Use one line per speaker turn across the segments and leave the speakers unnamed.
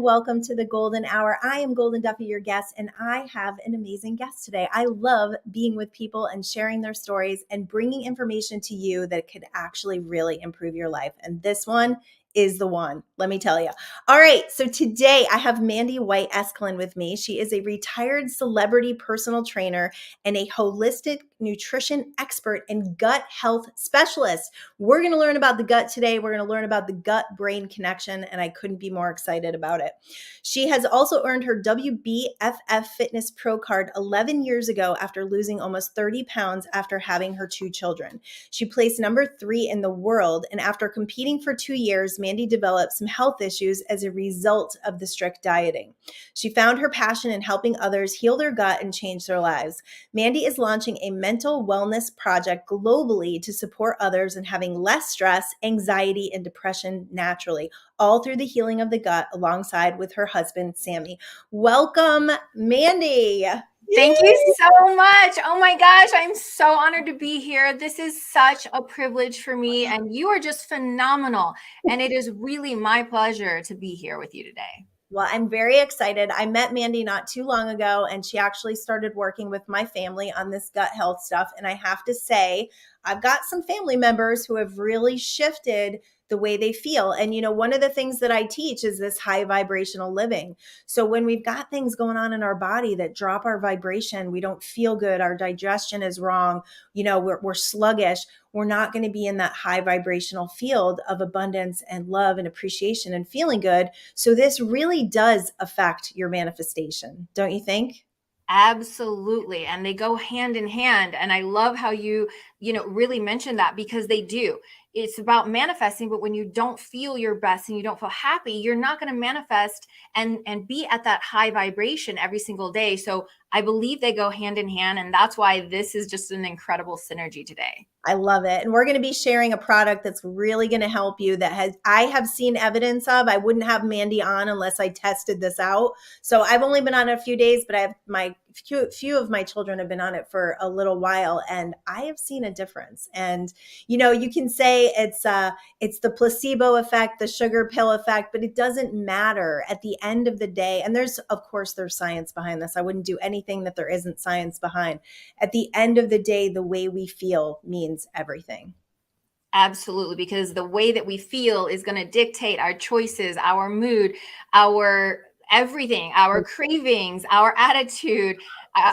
welcome to the Golden Hour. I am Goldyn Duffy, your guest, and I have an amazing guest today. I love being with people and sharing their stories and bringing information to you that could actually really improve your life. And this one is the one, let me tell you. All right, so today I have Mandy White Eskelin with me. She is a retired celebrity personal trainer and a holistic nutrition expert and gut health specialist. We're going to learn about the gut today. We're going to learn about the gut-brain connection, and I couldn't be more excited about it. She has also earned her WBFF Fitness Pro card 11 years ago after losing almost 30 pounds after having her 2 children. She placed number 3 in the world, and after competing for 2 years, Mandy developed some health issues as a result of the strict dieting. She found her passion in helping others heal their gut and change their lives. Mandy is launching a mental wellness project globally to support others in having less stress, anxiety, and depression naturally, all through the healing of the gut alongside with her husband, Sammy. Welcome, Mandy.
Thank you so much. Oh my gosh, I'm so honored to be here. This is such a privilege for me, and you are just phenomenal. And it is really my pleasure to be here with you today.
Well, I'm very excited. I met Mandy not too long ago, and she actually started working with my family on this gut health stuff. And I have to say, I've got some family members who have really shifted the way they feel. And, you know, one of the things that I teach is this high vibrational living. So when we've got things going on in our body that drop our vibration, we don't feel good, our digestion is wrong, you know, we're sluggish, we're not going to be in that high vibrational field of abundance and love and appreciation and feeling good. So this really does affect your manifestation, don't you think?
Absolutely. And they go hand in hand. And I love how you really mentioned that, because they do. It's about manifesting, but when you don't feel your best and you don't feel happy, you're not going to manifest and be at that high vibration every single day. So I believe they go hand in hand. And that's why this is just an incredible synergy today.
I love it. And we're going to be sharing a product that's really going to help you I have seen evidence of. I wouldn't have Mandy on unless I tested this out. So I've only been on it a few days, but I have few of my children have been on it for a little while, and I have seen a difference. And, you know, you can say it's the placebo effect, the sugar pill effect, but it doesn't matter at the end of the day. And there's science behind this. I wouldn't do anything that there isn't science behind. At the end of the day, the way we feel means everything.
Absolutely, because the way that we feel is going to dictate our choices, our mood, our everything, our cravings, our attitude,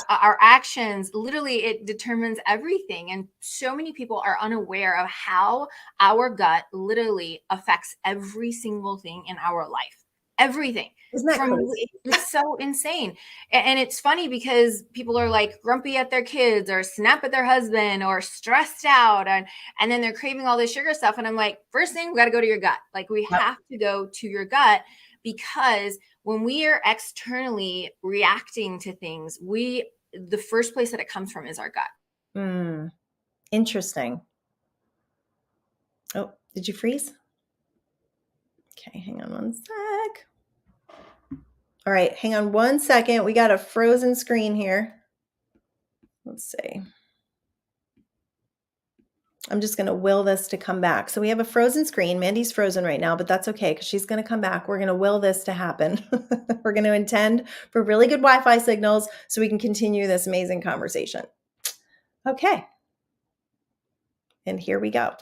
our actions. Literally, it determines everything. And so many people are unaware of how our gut literally affects every single thing in our life. Everything.
Isn't that crazy?
It's so insane. And it's funny because people are like grumpy at their kids or snap at their husband or stressed out, and then they're craving all this sugar stuff. And I'm like, first thing, we got to go to your gut. Like, we have to go to your gut, because when we are externally reacting to things, the first place that it comes from is our gut.
Interesting. Oh, did you freeze? Okay, hang on one sec. All right, hang on one second. We got a frozen screen here. Let's see. I'm just going to will this to come back. So we have a frozen screen. Mandy's frozen right now, but that's okay because she's going to come back. We're going to will this to happen. We're going to intend for really good Wi-Fi signals so we can continue this amazing conversation. Okay. And here we go.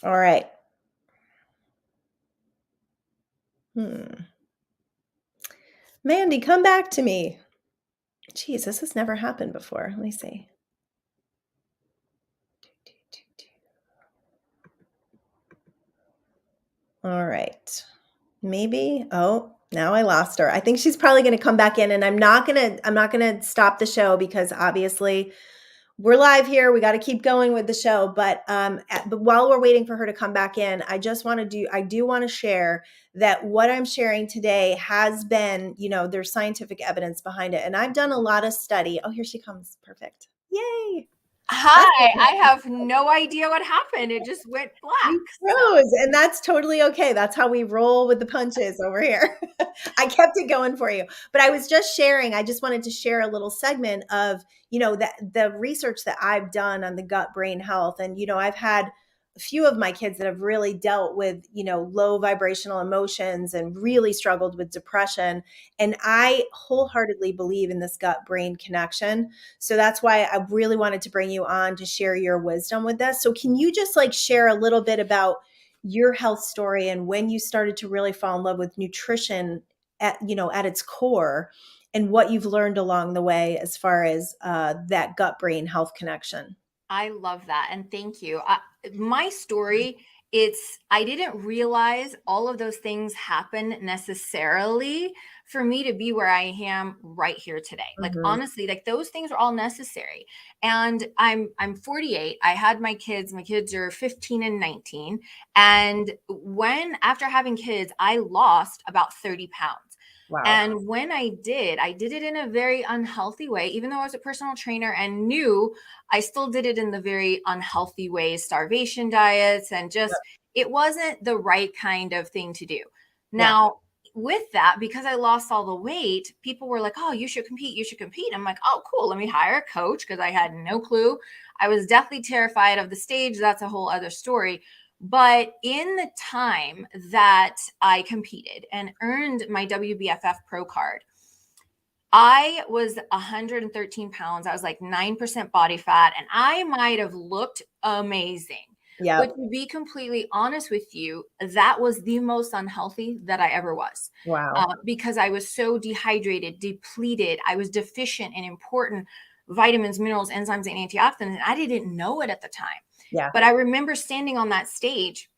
All right. Mandy, come back to me. Geez, this has never happened before. Let me see. All right. Maybe. Oh, now I lost her. I think she's probably going to come back in, and I'm not going to stop the show because obviously we're live here. We got to keep going with the show. But while we're waiting for her to come back in, I do want to share that what I'm sharing today has been, there's scientific evidence behind it. And I've done a lot of study. Oh, here she comes. Perfect. Yay.
Hi, I have no idea what happened. It just went black.
We froze, and that's totally okay. That's how we roll with the punches over here. I kept it going for you. But I was just sharing, I just wanted to share a little segment of, the research that I've done on the gut brain health. And, I've had a few of my kids that have really dealt with, low vibrational emotions and really struggled with depression. And I wholeheartedly believe in this gut brain connection. So that's why I really wanted to bring you on to share your wisdom with this. So can you just like share a little bit about your health story and when you started to really fall in love with nutrition at its core, and what you've learned along the way as far as that gut brain health connection?
I love that. And thank you. My story, I didn't realize all of those things happen necessarily for me to be where I am right here today. Like
Mhm.
honestly, like those things are all necessary. And I'm 48. I had my kids are 15 and 19. And after having kids, I lost about 30 pounds.
Wow.
And when I did it in a very unhealthy way, even though I was a personal trainer and knew I still did it in the very unhealthy ways, starvation diets, and just it wasn't the right kind of thing to do.
Yeah.
Now, with that, because I lost all the weight, people were like, oh, you should compete. You should compete. I'm like, oh, cool. Let me hire a coach because I had no clue. I was deathly terrified of the stage. That's a whole other story. But in the time that I competed and earned my WBFF Pro card, I was 113 pounds. I was like 9% body fat, and I might have looked amazing.
Yeah.
But to be completely honest with you, that was the most unhealthy that I ever was,
Wow.
because I was so dehydrated, depleted. I was deficient in important vitamins, minerals, enzymes, and antioxidants. And I didn't know it at the time.
Yeah.
But I remember standing on that stage,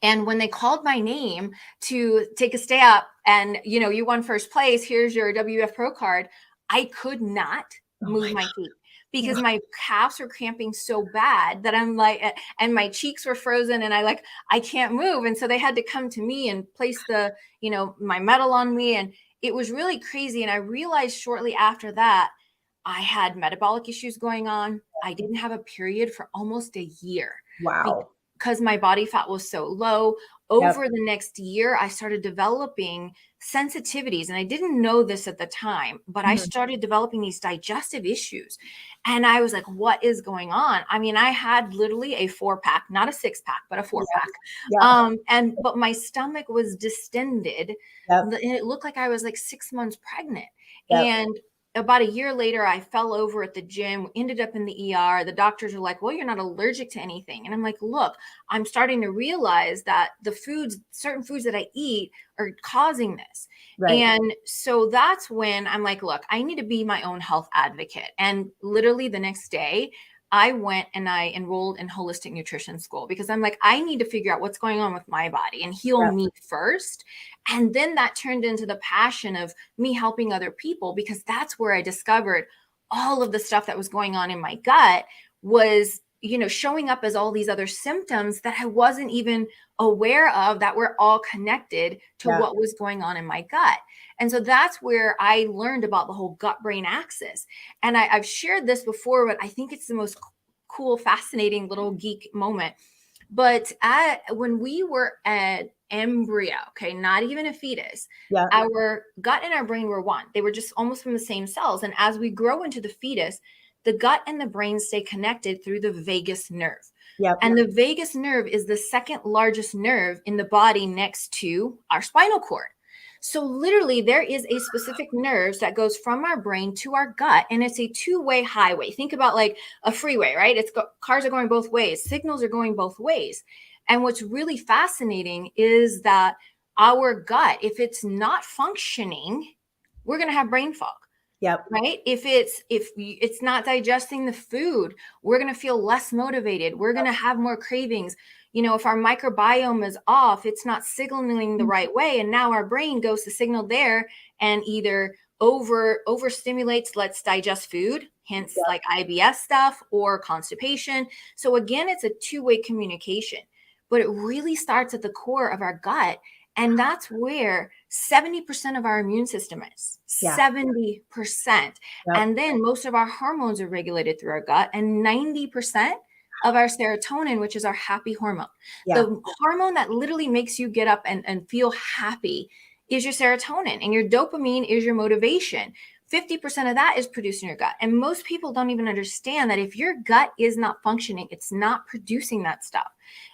and when they called my name to take a step and, you won first place, here's your WF Pro card, I could not
Oh
move
my
my feet because
God.
my calves were cramping so bad that I'm like, and my cheeks were frozen and I can't move. And so they had to come to me and place my medal on me. And it was really crazy. And I realized shortly after that, I had metabolic issues going on. I didn't have a period for almost a year
Wow.
because my body fat was so low.
Yep.
Over the next year, I started developing sensitivities. And I didn't know this at the time, but I
Mhm.
started developing these digestive issues. And I was like, what is going on? I mean, I had literally a 4-pack, not a 6-pack, but a
Yep.
4-pack.
Yep.
But my stomach was distended.
Yep.
And it looked like I was like 6 months pregnant.
Yep.
And about a year later, I fell over at the gym, ended up in the ER. The doctors were like, well, you're not allergic to anything. And I'm like, look, I'm starting to realize that certain foods that I eat are causing this.
Right.
And so that's when I'm like, look, I need to be my own health advocate. And literally the next day, I went and I enrolled in holistic nutrition school because I'm like, I need to figure out what's going on with my body and heal
Yep.
me first. And then that turned into the passion of me helping other people, because that's where I discovered all of the stuff that was going on in my gut was, showing up as all these other symptoms that I wasn't even aware of, that were all connected to
Yeah.
what was going on in my gut. And so that's where I learned about the whole gut brain axis. And I've shared this before, but I think it's the most cool, fascinating little geek moment. But when we were an embryo, okay, not even a fetus,
Yeah.
our gut and our brain were one. They were just almost from the same cells. And as we grow into the fetus, the gut and the brain stay connected through the vagus nerve.
Yep.
And the vagus nerve is the second largest nerve in the body next to our spinal cord. So literally there is a specific nerve that goes from our brain to our gut, and it's a two-way highway. Think about like a freeway, right? Cars are going both ways, signals are going both ways. And what's really fascinating is that our gut, if it's not functioning, we're going to have brain fog.
Yep.
Right? If it's not digesting the food, we're going to feel less motivated. We're going to have more cravings. If our microbiome is off, it's not signaling the right way. And now our brain goes to signal there and either overstimulates, let's digest food, hence
Yep.
like IBS stuff or constipation. So again, it's a two-way communication, but it really starts at the core of our gut. And that's where 70% of our immune system is.
Yeah.
70%.
Yep.
And then most of our hormones are regulated through our gut, and 90% of our serotonin, which is our happy hormone.
Yeah.
The hormone that literally makes you get up and feel happy is your serotonin, and your dopamine is your motivation. 50% of that is produced in your gut. And most people don't even understand that if your gut is not functioning, it's not producing that stuff.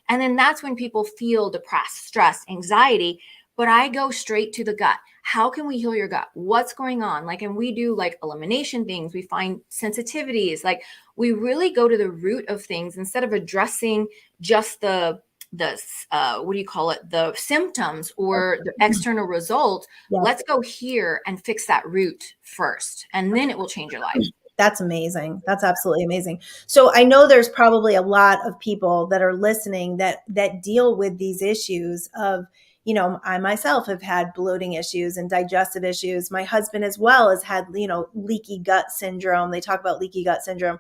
And then that's when people feel depressed, stressed, anxiety. But I go straight to the gut. How can we heal your gut? What's going on? Like, and we do like elimination things. We find sensitivities. Like, we really go to the root of things instead of addressing just the what do you call it, the symptoms or the external results.
Yes.
Let's go here and fix that root first, and then it will change your life.
That's amazing. That's absolutely amazing. So I know there's probably a lot of people that are listening that deal with these issues of, you know, I myself have had bloating issues and digestive issues. My husband as well has had, you know, leaky gut syndrome. They talk about leaky gut syndrome.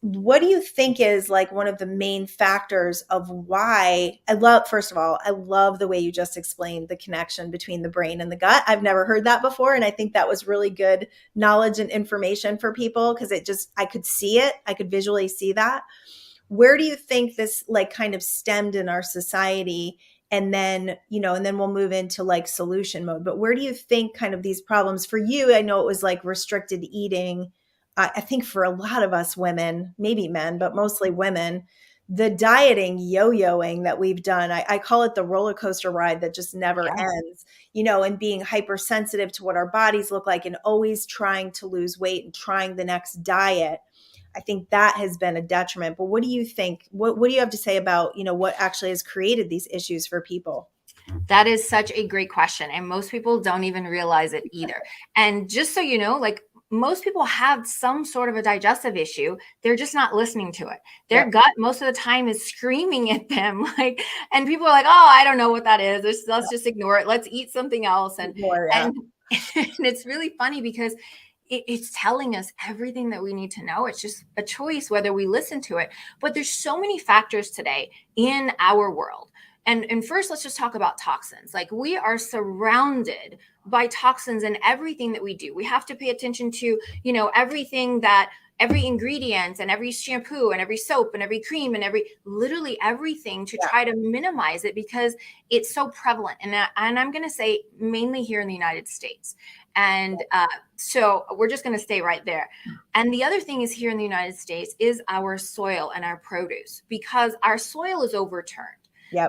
What do you think is like one of the main factors of why first of all, I love the way you just explained the connection between the brain and the gut. I've never heard that before. And I think that was really good knowledge and information for people because I could see it. I could visually see that. Where do you think this like kind of stemmed in our society? And then, you know, and then we'll move into like solution mode. But where do you think kind of these problems for you? I know it was like restricted eating. I think for a lot of us women, maybe men, but mostly women, the dieting yo-yoing that we've done, I call it the roller coaster ride that just never ends, you know, and being hypersensitive to what our bodies look like and always trying to lose weight and trying the next diet. I think that has been a detriment. But what do you think? What do you have to say about, you know, what actually has created these issues for people?
That is such a great question. And most people don't even realize it either. And just so you know, like, most people have some sort of a digestive issue. They're just not listening to it. Their gut most of the time is screaming at them. Like, and people are like, oh, I don't know what that is. Let's just ignore it. Let's eat something else. And it's really funny because it's telling us everything that we need to know. It's just a choice whether we listen to it. But there's so many factors today in our world. And first, let's just talk about toxins. Like, we are surrounded by toxins in everything that we do. We have to pay attention to, you know, everything that every ingredient and every shampoo and every soap and every cream and literally everything to try to minimize it because it's so prevalent. And I'm going to say mainly here in the United States. And so we're just going to stay right there. And the other thing is here in the United States is our soil and our produce, because our soil is overturned.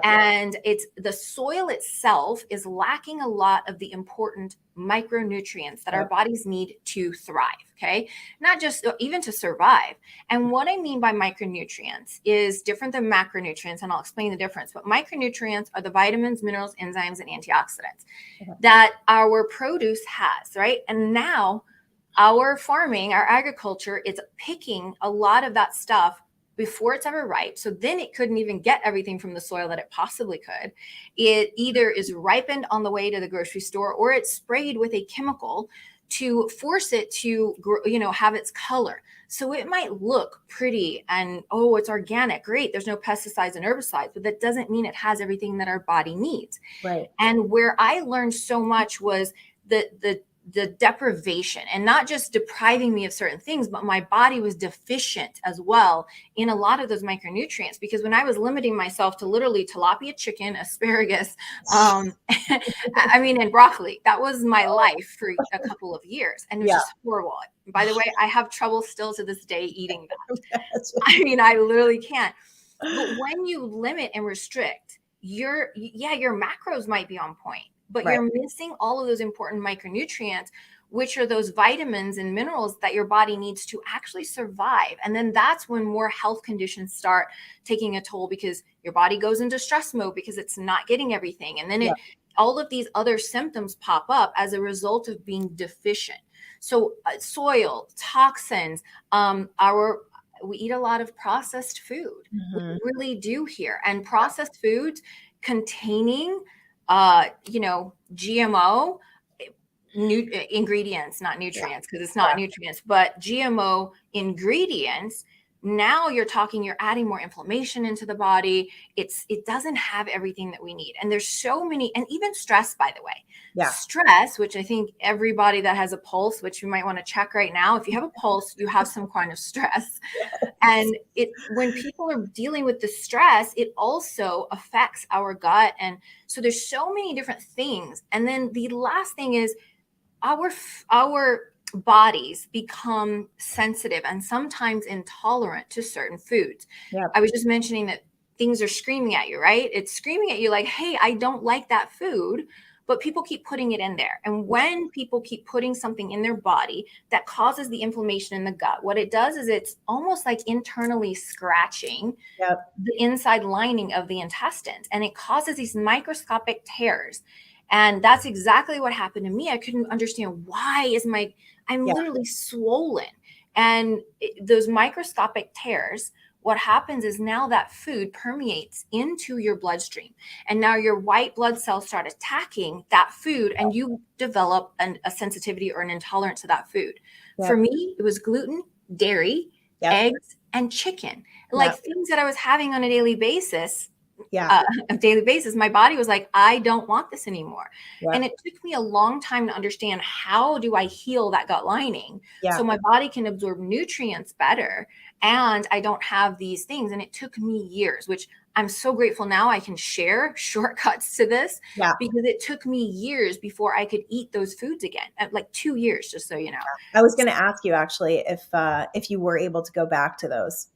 And it's the soil itself is lacking a lot of the important micronutrients that our bodies need to thrive. Okay. Not just even to survive. And what I mean by micronutrients is different than macronutrients. And I'll explain the difference. But micronutrients are the vitamins, minerals, enzymes, and antioxidants that our produce has. Right. And now our farming, our agriculture is picking a lot of that stuff before it's ever ripe. So then it couldn't even get everything from the soil that it possibly could. It either is ripened on the way to the grocery store or it's sprayed with a chemical to force it to grow, you know, have its color. So it might look pretty and, oh, it's organic. Great. There's no pesticides and herbicides, but that doesn't mean it has everything that our body needs.
Right.
And where I learned so much was the deprivation, and not just depriving me of certain things, but my body was deficient as well in a lot of those micronutrients, because when I was limiting myself to literally tilapia chicken, asparagus, I mean, and broccoli, that was my life for a couple of years. And it was just horrible. By the way, I have trouble still to this day eating that. I mean, I literally can't. But when you limit and restrict, your macros might be on point, but you're missing all of those important micronutrients, which are those vitamins and minerals that your body needs to actually survive. And then that's when more health conditions start taking a toll, because your body goes into stress mode because it's not getting everything. And then all of these other symptoms pop up as a result of being deficient. So soil, toxins, we eat a lot of processed food. We really do here. And processed foods containing GMO ingredients, not nutrients, because it's not nutrients, but GMO ingredients. Now you're adding more inflammation into the body. It doesn't have everything that we need. And there's so many, and even stress, by the way, stress, which I think everybody that has a pulse, which you might want to check right now. If you have a pulse, you have some kind of stress. And when people are dealing with the stress, it also affects our gut. And so there's so many different things. And then the last thing is our bodies become sensitive and sometimes intolerant to certain foods.
Yep.
I was just mentioning that things are screaming at you, right? It's screaming at you like, hey, I don't like that food, but people keep putting it in there. And when people keep putting something in their body that causes the inflammation in the gut, what it does is it's almost like internally scratching
Yep.
the inside lining of the intestines, and it causes these microscopic tears. And that's exactly what happened to me. I couldn't understand why is my I'm
Yeah.
literally swollen. And those microscopic tears, what happens is now that food permeates into your bloodstream. And now your white blood cells start attacking that food, and you develop a sensitivity or an intolerance to that food. For
Yep.
me, it was gluten, dairy,
Yep.
eggs, and chicken, like
Yep.
things that I was having on a daily basis.
Yeah.
A daily basis, my body was like, I don't want this anymore. And
Yep.
it took me a long time to understand, how do I heal that gut lining so
Yeah.
my body can absorb nutrients better and I don't have these things. And it took me years, which I'm so grateful now I can share shortcuts to this,
Yeah.
because it took me years before I could eat those foods again, like 2 years, just so you know.
I was going to ask you actually if you were able to go back to those.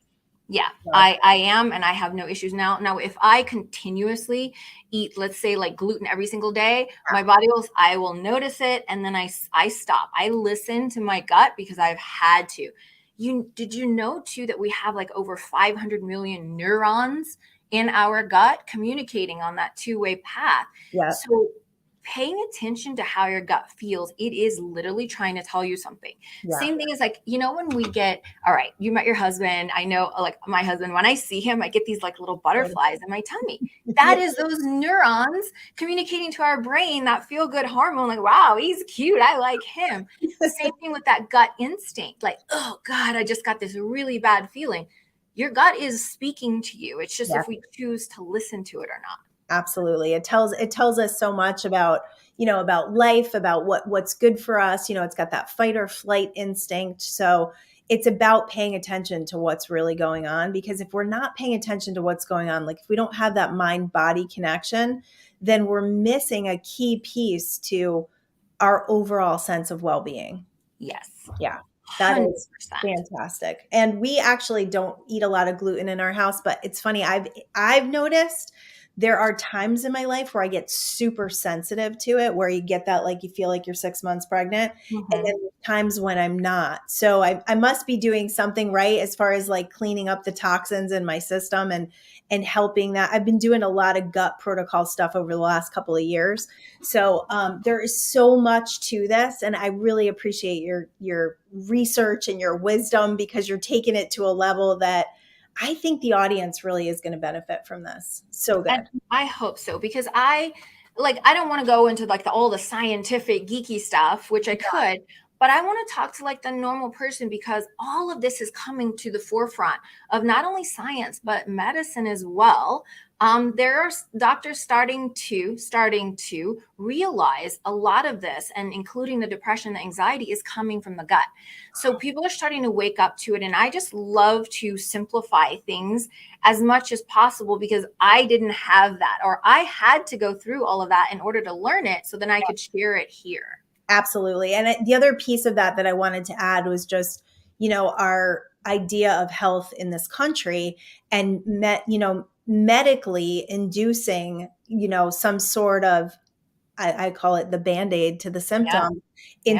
Yeah,
So,
I am, and I have no issues now. Now, if I continuously eat, let's say, like gluten every single day, my body I will notice it, and then I stop. I listen to my gut because I've had to. Did you know too that we have like over 500 million neurons in our gut communicating on that two-way path?
yeah.
So paying attention to how your gut feels, it is literally trying to tell you something.
Yeah.
Same thing is like, when we get, all right, you met your husband. I know, like my husband, when I see him, I get these like little butterflies in my tummy.
Yeah.
That is those neurons communicating to our brain that feel good hormone. Like, wow, he's cute. I like him. Same thing with that gut instinct. Like, oh God, I just got this really bad feeling. Your gut is speaking to you. It's just
Yeah.
if we choose to listen to it or not.
Absolutely. It tells us so much about, about life, about what's good for us. It's got that fight or flight instinct. So it's about paying attention to what's really going on, because if we're not paying attention to what's going on, like if we don't have that mind body connection, then we're missing a key piece to our overall sense of well-being.
Yes.
Yeah. That is
100%.
fantastic. And we actually don't eat a lot of gluten in our house, but it's funny. I've noticed there are times in my life where I get super sensitive to it, where you get that, like, you feel like you're 6 months pregnant. And then
Mhm.
there's times when I'm not. So I must be doing something right as far as like cleaning up the toxins in my system and helping that. I've been doing a lot of gut protocol stuff over the last couple of years. So there is so much to this, and I really appreciate your research and your wisdom, because you're taking it to a level that I think the audience really is going to benefit from this. So
And
good.
I hope so, because I don't want to go into like all the scientific geeky stuff, which I could, but I want to talk to like the normal person, because all of this is coming to the forefront of not only science but medicine as well. There are doctors starting to realize a lot of this, and including the depression, the anxiety, is coming from the gut. So people are starting to wake up to it, and I just love to simplify things as much as possible, because I didn't have that, or I had to go through all of that in order to learn it, so then I could share it here.
Absolutely. And the other piece of that I wanted to add was just, our idea of health in this country, and medically inducing, some sort of, I call it the Band-Aid to the
Yeah.
symptom,
Yeah.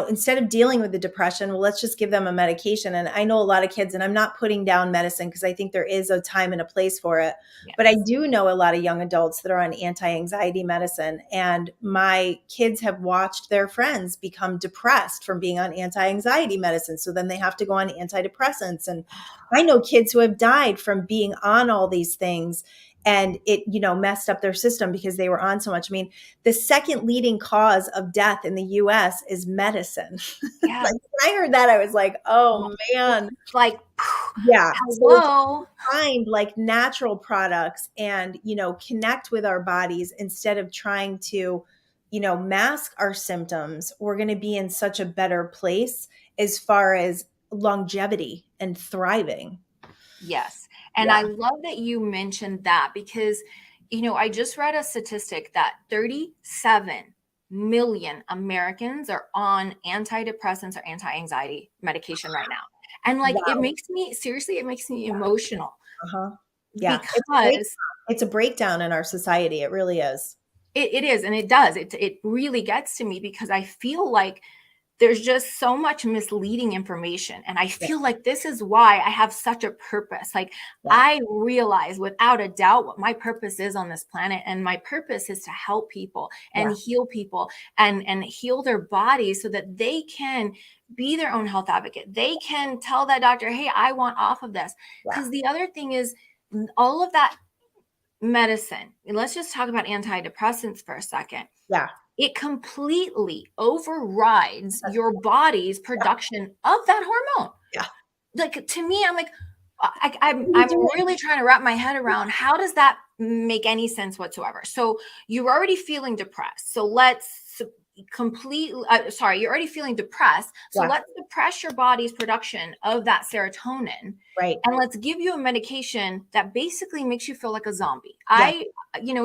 instead of dealing with the depression. Well, let's just give them a medication. And I know a lot of kids, and I'm not putting down medicine, because I think there is a time and a place for it. But I
Yes.
do know a lot of young adults that are on anti-anxiety medicine. And my kids have watched their friends become depressed from being on anti-anxiety medicine. So then they have to go on antidepressants. And I know kids who have died from being on all these things, and it, messed up their system because they were on so much. I mean, the second leading cause of death in the US is medicine.
Yeah.
Like, when I heard that, I was like, oh man.
Like,
Yeah. So to
hello.
find like natural products and, connect with our bodies instead of trying to, mask our symptoms, we're going to be in such a better place as far as longevity and thriving.
Yes. And
Yeah.
I love that you mentioned that, because, I just read a statistic that 37 million Americans are on antidepressants or anti-anxiety medication right now. And like, it
Wow.
makes me, seriously, it makes me emotional
Uh-huh. Yeah.
because
It's a breakdown in our society. It really is.
it is, and it does. It really gets to me because I feel like there's just so much misleading information. And I
Yeah.
feel like this is why I have such a purpose. Like,
Yeah.
I realize without a doubt what my purpose is on this planet. And my purpose is to help people and
Yeah.
heal people and heal their bodies so that they can be their own health advocate. They can tell that doctor, hey, I want off of this.
Yeah.
Because the other thing is, all of that medicine, and let's just talk about antidepressants for a second,
Yeah.
it completely overrides
That's,
your body's
yeah.
production of that hormone.
Yeah.
Like, to me, I'm like,
What are you
I'm
doing?
really trying to wrap my head around, how does that make any sense whatsoever? So you're already feeling depressed. So let's completely, sorry, you're already feeling depressed. So
Yeah.
let's suppress your body's production of that serotonin.
Right.
And let's give you a medication that basically makes you feel like a zombie.
Yeah.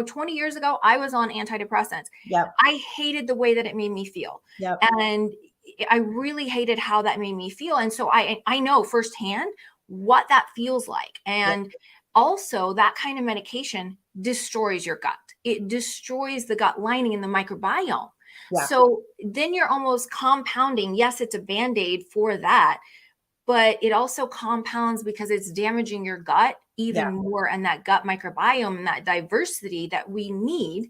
20 years ago, I was on antidepressants.
Yep.
I hated the way that it made me feel.
Yep.
And I really hated how that made me feel. And so I know firsthand what that feels like.
Yep.
And also, that kind of medication destroys your gut. It destroys the gut lining and the microbiome.
Yeah.
So then you're almost compounding. Yes, it's a band-aid for that, but it also compounds because it's damaging your gut even
Yeah.
more, and that gut microbiome and that diversity that we need.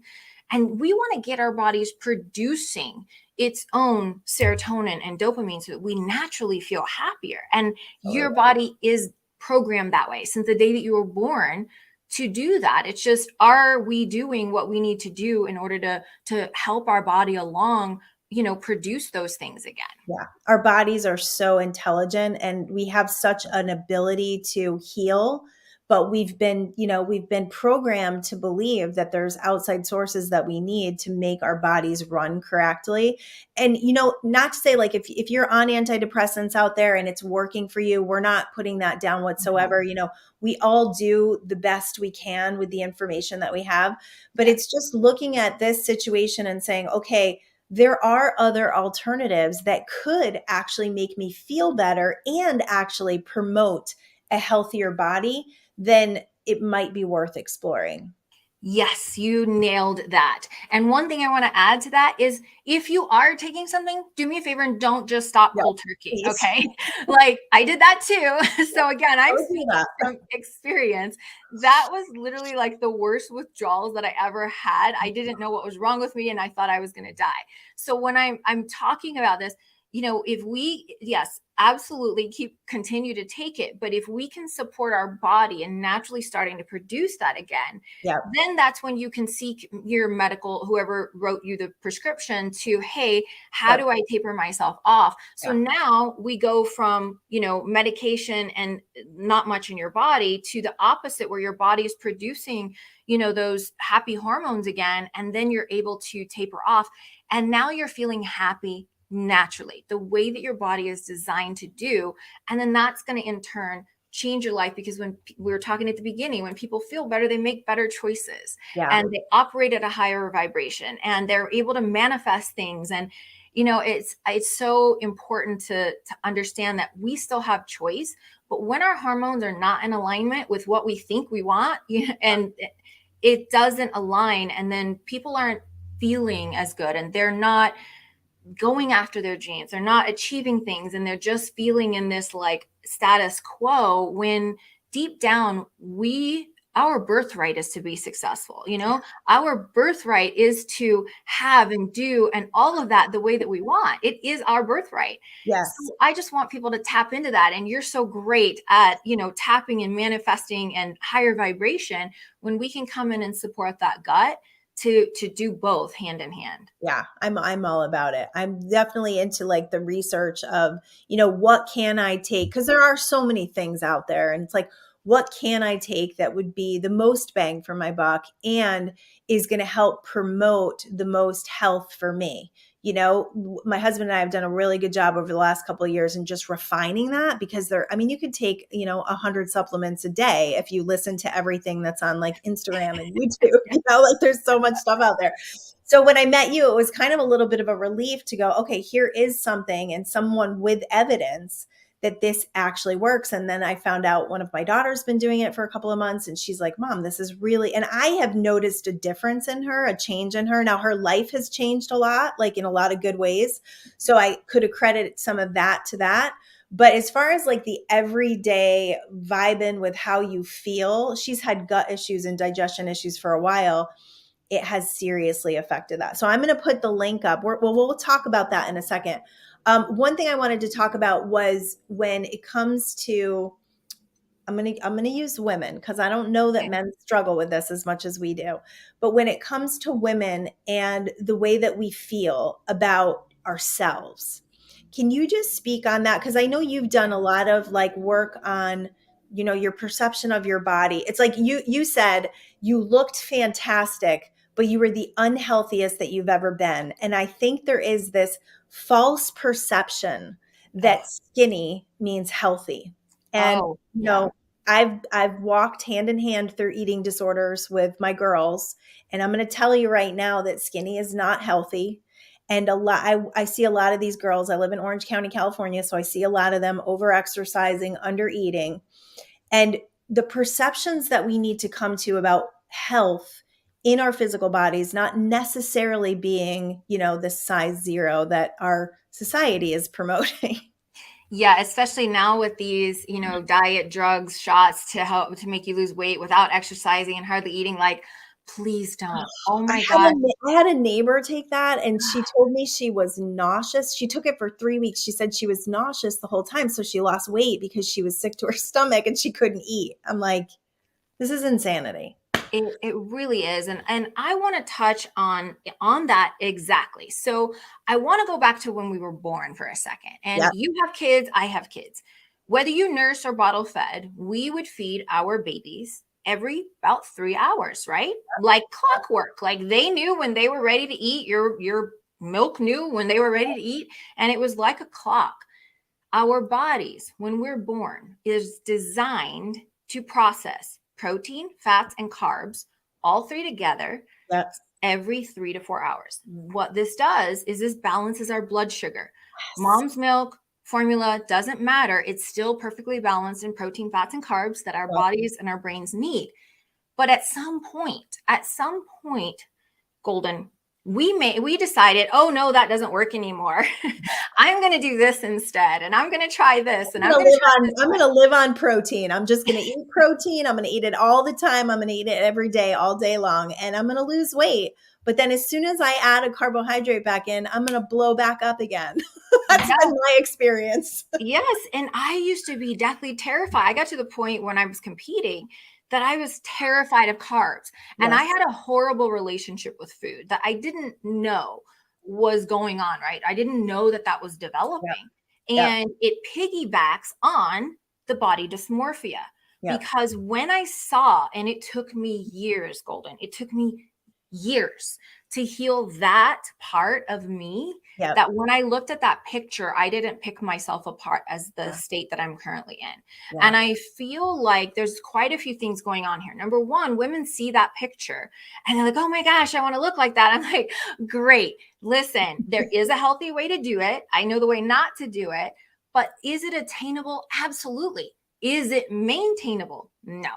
And we want to get our bodies producing its own serotonin and dopamine so that we naturally feel happier. And your body is programmed that way since the day that you were born to do that. It's just, are we doing what we need to do in order to help our body along, produce those things again?
Yeah. Our bodies are so intelligent and we have such an ability to heal, but we've been programmed to believe that there's outside sources that we need to make our bodies run correctly. And, not to say like if you're on antidepressants out there and it's working for you, we're not putting that down whatsoever. We all do the best we can with the information that we have, but
Yeah.
it's just looking at this situation and saying, okay, there are other alternatives that could actually make me feel better and actually promote a healthier body, then it might be worth exploring.
Yes, you nailed that. And one thing I want to add to that is, if you are taking something, do me a favor and don't just stop
Yeah,
cold turkey.
please.
Okay. Like, I did that too. So again, I'm
Don't do
speaking
that.
from experience. That was literally like the worst withdrawals that I ever had. I didn't know what was wrong with me and I thought I was going to die. So when I'm talking about this, if we, yes, absolutely continue to take it, but if we can support our body and naturally starting to produce that again,
Yeah.
then that's when you can seek your medical, whoever wrote you the prescription, to, hey, how do I taper myself off? So
Yeah.
now we go from, medication and not much in your body to the opposite, where your body is producing, those happy hormones again. And then you're able to taper off. And now you're feeling happy naturally, the way that your body is designed to do. And then that's going to in turn change your life, because when we were talking at the beginning, when people feel better, they make better choices,
Yeah.
and they operate at a higher vibration, and they're able to manifest things. And it's so important to understand that we still have choice, but when our hormones are not in alignment with what we think we want, and it doesn't align, and then people aren't feeling as good, and they're not going after their dreams, they're not achieving things, and they're just feeling in this like status quo, when deep down our birthright is to be successful. Our birthright is to have and do and all of that the way that we want. It is our birthright.
Yes.
So I just want people to tap into that. And you're so great at tapping and manifesting and higher vibration, when we can come in and support that gut to do both hand in hand.
Yeah, I'm all about it. I'm definitely into like the research of, what can I take? Because there are so many things out there, and it's like, what can I take that would be the most bang for my buck and is going to help promote the most health for me? My husband and I have done a really good job over the last couple of years in just refining that, because you could take, 100 supplements a day if you listen to everything that's on like Instagram and YouTube, like there's so much stuff out there. So when I met you, it was kind of a little bit of a relief to go, okay, here is something and someone with evidence that this actually works. And then I found out one of my daughters been doing it for a couple of months and she's like, Mom, this is really, and I have noticed a difference in her, a change in her. Now her life has changed a lot, like in a lot of good ways. So I could accredit some of that to that. But as far as like the everyday vibing with how you feel, she's had gut issues and digestion issues for a while. It has seriously affected that. So I'm going to put the link up. We'll talk about that in a second. One thing I wanted to talk about was when it comes to, I'm gonna use women because I don't know that
Okay.
men struggle with this as much as we do. But when it comes to women and the way that we feel about ourselves, can you just speak on that? Because I know you've done a lot of like work on, your perception of your body. It's like you said you looked fantastic, but you were the unhealthiest that you've ever been. And I think there is this false perception
Oh,
that skinny means healthy. And
oh,
you
yeah.
know, I've walked hand in hand through eating disorders with my girls, and I'm going to tell you right now that skinny is not healthy. And I see a lot of these girls. I live in Orange County, California, so I see a lot of them over exercising, under eating, and the perceptions that we need to come to about health in our physical bodies, not necessarily being, the size zero that our society is promoting.
Yeah, especially now with these, diet drugs, shots to help to make you lose weight without exercising and hardly eating. Like, please don't. Oh
I
my
had
God.
I had a neighbor take that and she told me she was nauseous. She took it for 3 weeks. She said she was nauseous the whole time, so she lost weight because she was sick to her stomach and she couldn't eat. I'm like, this is insanity.
It really is. And I want to touch on that exactly. So I want to go back to when we were born for a second. And
Yep.
you have kids, I have kids. Whether you nurse or bottle fed, we would feed our babies every about 3 hours, right? Like clockwork. Like they knew when they were ready to eat, your milk knew when they were ready to eat. And it was like a clock. Our bodies, when we're born, is designed to process protein, fats, and carbs, all three together,
Yep.
every 3 to 4 hours. What this does is this balances our blood sugar.
Yes.
Mom's milk, formula, doesn't matter. It's still perfectly balanced in protein, fats, and carbs that our
Yep.
bodies and our brains need. But at some point, Goldyn, we decided, oh no, that doesn't work anymore. I'm going to do this instead, and I'm going to try this, and I'm going to try this
I'm
one.
gonna live on protein. I'm just gonna eat protein. I'm gonna eat it all the time. I'm gonna eat it every day, all day long, and I'm gonna lose weight. But then as soon as I add a carbohydrate back in, I'm gonna blow back up again. That's been
Yes,
my experience.
yes. And I used to be deathly terrified. I got to the point when I was competing that I was terrified of carbs, and I
Yes.
had a horrible relationship with food that I didn't know was going on. Right, I didn't know that that was
Yep.
developing,
Yep.
and it piggybacks on the body dysmorphia.
Yep.
Because when I saw, and it took me years, Goldyn, it took me years to heal that part of me,
Yep.
that when I looked at that picture, I didn't pick myself apart as the
Yeah.
state that I'm currently in.
Yeah.
And I feel like there's quite a few things going on here. Number one, women see that picture and they're like, oh my gosh, I want to look like that. I'm like, great. Listen, there is a healthy way to do it. I know the way not to do it, but is it attainable? Absolutely. Is it maintainable? No.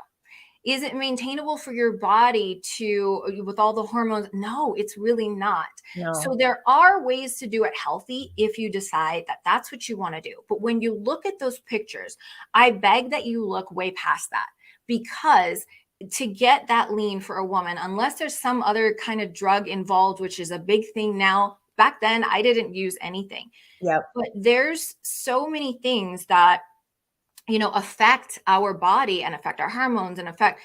Is it maintainable for your body with all the hormones? No, it's really not. So
No.
there are ways to do it healthy if you decide that that's what you want to do. But when you look at those pictures, I beg that you look way past that, because to get that lean for a woman, unless there's some other kind of drug involved, which is a big thing now, back then I didn't use anything.
Yep.
But there's so many things that affect our body and affect our hormones and affect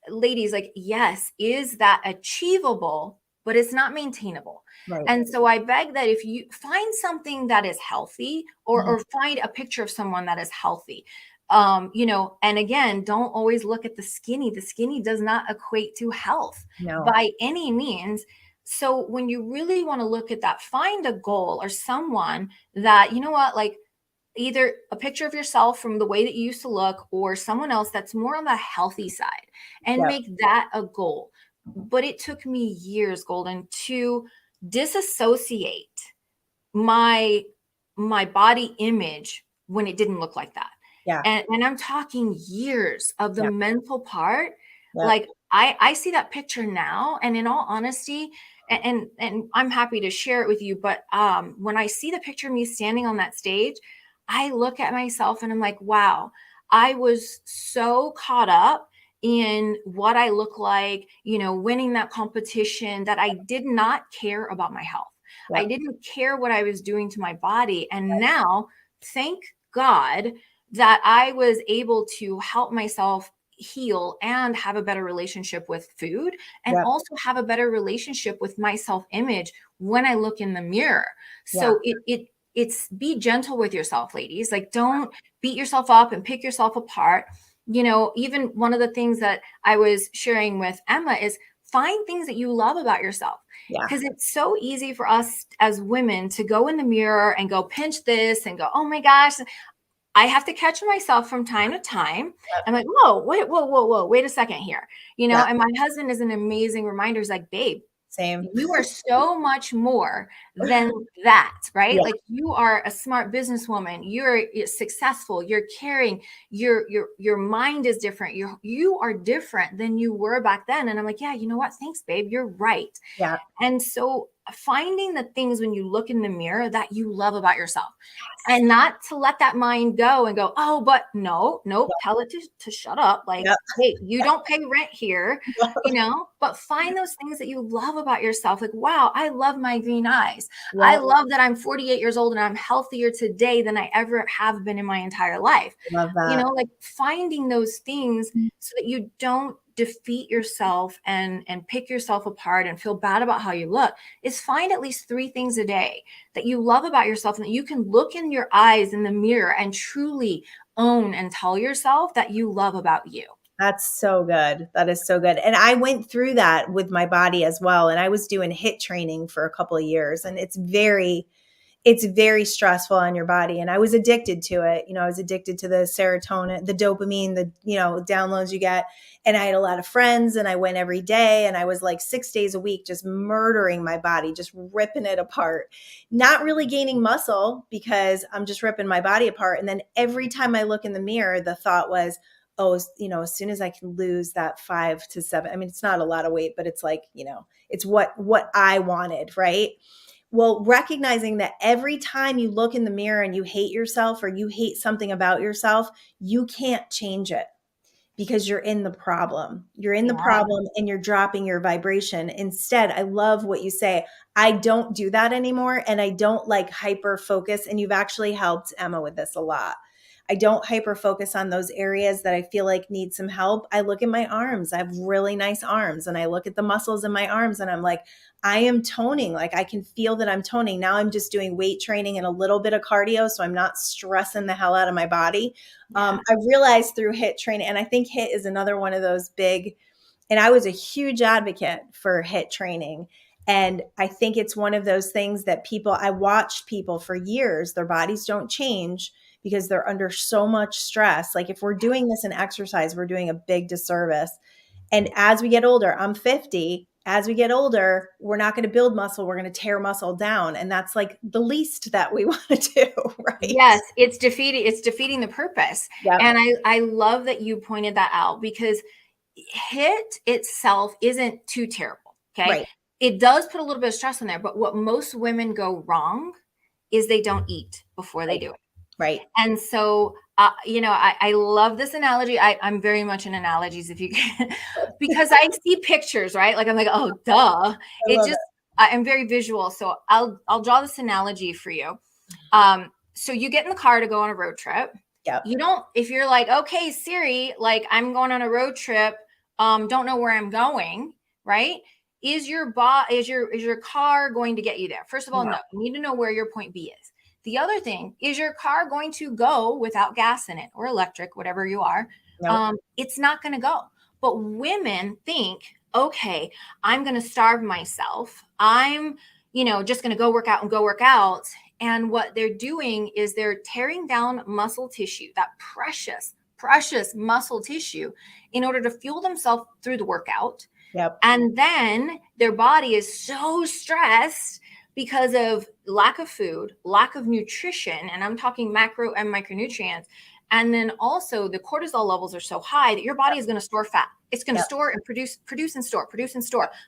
ladies. Like, yes, is that achievable, but it's not maintainable.
Right.
And so I beg that if you find something that is healthy, or
Mhm.
find a picture of someone that is healthy, and again, don't always look at the skinny does not equate to health
No.
by any means. So when you really want to look at that, find a goal or someone that, like, either a picture of yourself from the way that you used to look, or someone else that's more on the healthy side, and
Yep.
make that a goal. But it took me years, Goldyn, to disassociate my body image when it didn't look like that.
Yeah.
And I'm talking years of the
Yeah.
mental part.
Yeah.
Like I see that picture now, and in all honesty, and I'm happy to share it with you, but when I see the picture of me standing on that stage, I look at myself and I'm like, wow, I was so caught up in what I look like, winning that competition, that I did not care about my health. I
Yeah.
didn't care what I was doing to my body. And now, thank God that I was able to help myself heal and have a better relationship with food, and
Yeah.
also have a better relationship with my self-image when I look in the mirror.
Yeah.
So it's be gentle with yourself, ladies. Like, don't beat yourself up and pick yourself apart. Even one of the things that I was sharing with Emma is find things that you love about yourself.
Yeah.
Because it's so easy for us as women to go in the mirror and go pinch this and go, oh my gosh. I have to catch myself from time to time. I'm like, whoa, wait a second here.
Yeah.
And my husband is an amazing reminder. He's like, babe,
Same.
you are so much more than that, right?
Yeah.
Like, you are a smart businesswoman. You're successful. You're caring. Your mind is different. You are different than you were back then. And I'm like, yeah, you know what? Thanks, babe. You're right.
Yeah.
And so finding the things when you look in the mirror that you love about yourself, and not to let that mind go and go, oh, but no, tell it to shut up. Like,
Yeah.
hey, you don't pay rent here, but find those things that you love about yourself. Like, wow, I love my green eyes. I
Yeah.
love that I'm 48 years old and I'm healthier today than I ever have been in my entire life.
Love that.
Like finding those things so that you don't defeat yourself and pick yourself apart and feel bad about how you look, is find at least 3 things a day that you love about yourself, and that you can look in your eyes in the mirror and truly own and tell yourself that you love about you.
That's so good. That is so good. And I went through that with my body as well. And I was doing HIIT training for a couple of years, and it's very stressful on your body. And I was addicted to it. I was addicted to the serotonin, the dopamine, the, downloads you get. And I had a lot of friends, and I went every day, and I was like 6 days a week, just murdering my body, just ripping it apart, not really gaining muscle because I'm just ripping my body apart. And then every time I look in the mirror, the thought was, oh, as soon as I can lose that 5 to 7, I mean, it's not a lot of weight, but it's like, it's what I wanted. Right. Well, recognizing that every time you look in the mirror and you hate yourself, or you hate something about yourself, you can't change it because you're in the problem. You're in the
Yeah.
problem and you're dropping your vibration. Instead, I love what you say. I don't do that anymore. And I don't like hyper focus. And you've actually helped Emma with this a lot. I don't hyper focus on those areas that I feel like need some help. I look at my arms. I have really nice arms, and I look at the muscles in my arms, and I'm like, I am toning. Like, I can feel that I'm toning. Now I'm just doing weight training and a little bit of cardio, so I'm not stressing the hell out of my body.
Yeah.
I realized through HIIT training, and I think HIIT is another one of those big, and I was a huge advocate for HIIT training. And I think it's one of those things that I watched people for years, their bodies don't change because they're under so much stress. Like, if we're doing this in exercise, we're doing a big disservice. And as we get older, I'm 50. As we get older, we're not going to build muscle. We're going to tear muscle down. And that's like the least that we want to do. Right.
Yes, it's defeating the purpose.
Yep.
And I love that you pointed that out, because HIIT itself isn't too terrible. Okay.
Right.
It does put a little bit of stress on there, but what most women go wrong is they don't eat before they do it.
Right.
And so, I love this analogy. I'm very much in analogies, if you can, because I see pictures, right? Like, I'm like, oh, duh. I'm very visual. So I'll draw this analogy for you. So you get in the car to go on a road trip.
Yep.
If you're like, okay, Siri, like, I'm going on a road trip, don't know where I'm going, right? Is your car going to get you there? First of all, no. You need to know where your point B is. The other thing is, your car going to go without gas in it, or electric, whatever you are?
Nope.
It's not going to go. But women think, okay, I'm going to starve myself. I'm, just going to go work out. And what they're doing is they're tearing down muscle tissue, that precious muscle tissue, in order to fuel themselves through the workout.
Yep.
And then their body is so stressed because of lack of food, lack of nutrition, and I'm talking macro and micronutrients. And then also the cortisol levels are so high that your body is going to store fat. It's going to
Yep.
store and produce and store,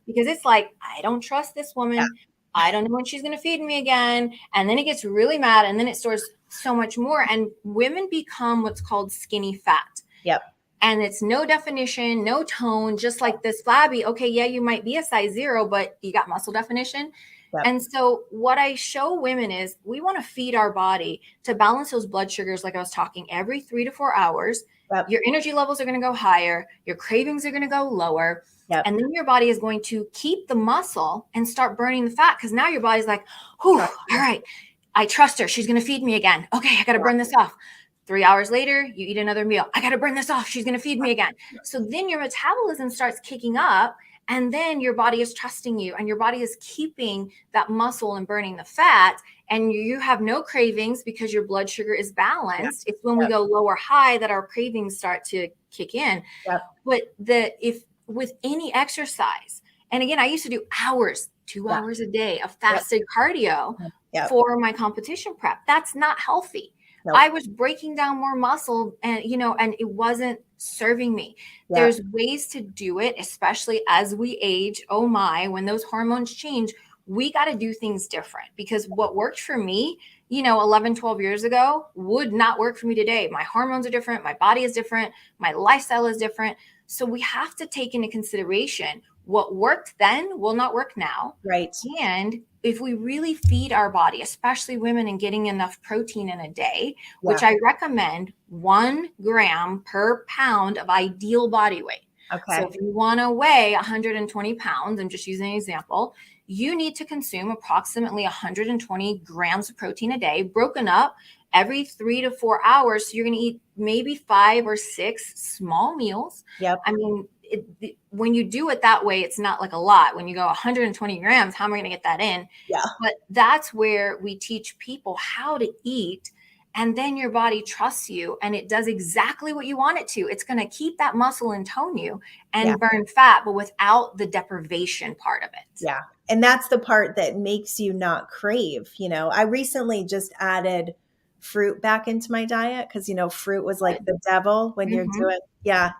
because it's like, I don't trust this woman. I don't know when she's going to feed me again. And then it gets really mad, and then it stores so much more. And women become what's called skinny fat.
Yep.
And it's no definition, no tone, just like this flabby. Okay, yeah, you might be a size 0, but you got muscle definition.
Yep.
And so what I show women is we want to feed our body to balance those blood sugars, like I was talking, every 3 to 4 hours.
Yep.
Your energy levels are going to go higher. Your cravings are going to go lower.
Yep.
And then your body is going to keep the muscle and start burning the fat, because now your body's like, whew, all right, I trust her. She's going to feed me again. Okay, I got to burn this off. 3 hours later, you eat another meal. I got to burn this off. She's going to feed me again. So then your metabolism starts kicking up, and then your body is trusting you, and your body is keeping that muscle and burning the fat, and you have no cravings because your blood sugar is balanced. It's when we go low or high that our cravings start to kick in. But if with any exercise, and again, I used to do hours, 2 hours a day of fasted cardio for my competition prep. That's not healthy. I was breaking down more muscle, and and it wasn't serving me. There's ways to do it, especially as we age. Oh my, when those hormones change, we got to do things different, because what worked for me, 11, 12 years ago would not work for me today. My hormones are different. My body is different. My lifestyle is different. So we have to take into consideration what worked then will not work now.
Right.
And if we really feed our body, especially women, and getting enough protein in a day, which I recommend 1 gram per pound of ideal body weight.
Okay.
So if you want to weigh 120 pounds, I'm just using an example, you need to consume approximately 120 grams of protein a day, broken up every 3 to 4 hours. So you're going to eat maybe 5 or 6 small meals.
Yep.
I mean, when you do it that way, it's not like a lot. When you go 120 grams, how am I going to get that in?
Yeah.
But that's where we teach people how to eat. And then your body trusts you, and it does exactly what you want it to. It's going to keep that muscle and tone you and burn fat, but without the deprivation part of it.
Yeah. And that's the part that makes you not crave. I recently just added fruit back into my diet, because fruit was like the devil when you're doing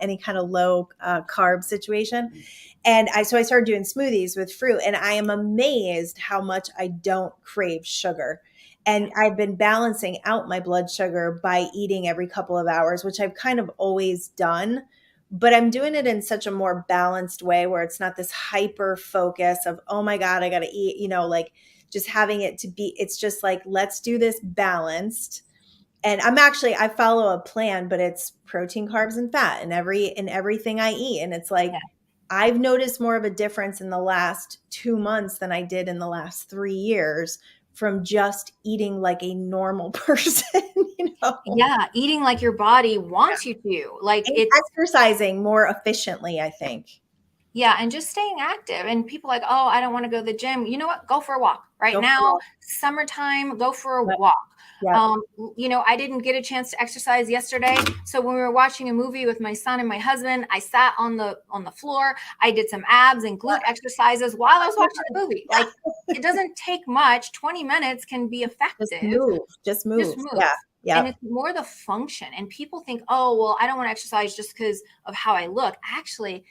any kind of low carb situation. And so I started doing smoothies with fruit, and I am amazed how much I don't crave sugar. And I've been balancing out my blood sugar by eating every couple of hours, which I've kind of always done, but I'm doing it in such a more balanced way where it's not this hyper focus of, oh my God, I got to eat, like just having it to be, it's just like, let's do this balanced. And I follow a plan, but it's protein, carbs, and fat in everything I eat. And it's like, I've noticed more of a difference in the last 2 months than I did in the last 3 years from just eating like a normal person,
Yeah, eating like your body wants you to. Like,
and
it's
exercising more efficiently, I think.
Yeah, and just staying active. And people like, oh, I don't want to go to the gym. You know what? Go for a walk. Right now, summertime, go for a walk. I didn't get a chance to exercise yesterday. So when we were watching a movie with my son and my husband, I sat on the floor. I did some abs and glute exercises while I was watching the movie. Like, it doesn't take much. 20 minutes can be effective.
Just move.
And it's more the function. And people think, oh, well, I don't want to exercise just because of how I look. Actually,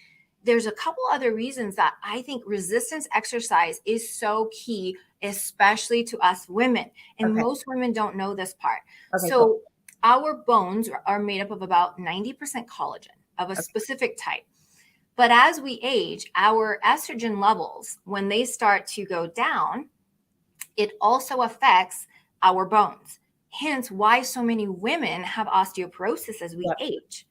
there's a couple other reasons that I think resistance exercise is so key, especially to us women. And most women don't know this part. So our bones are made up of about 90% collagen of a specific type. But as we age, our estrogen levels, when they start to go down, it also affects our bones. Hence why so many women have osteoporosis as we age.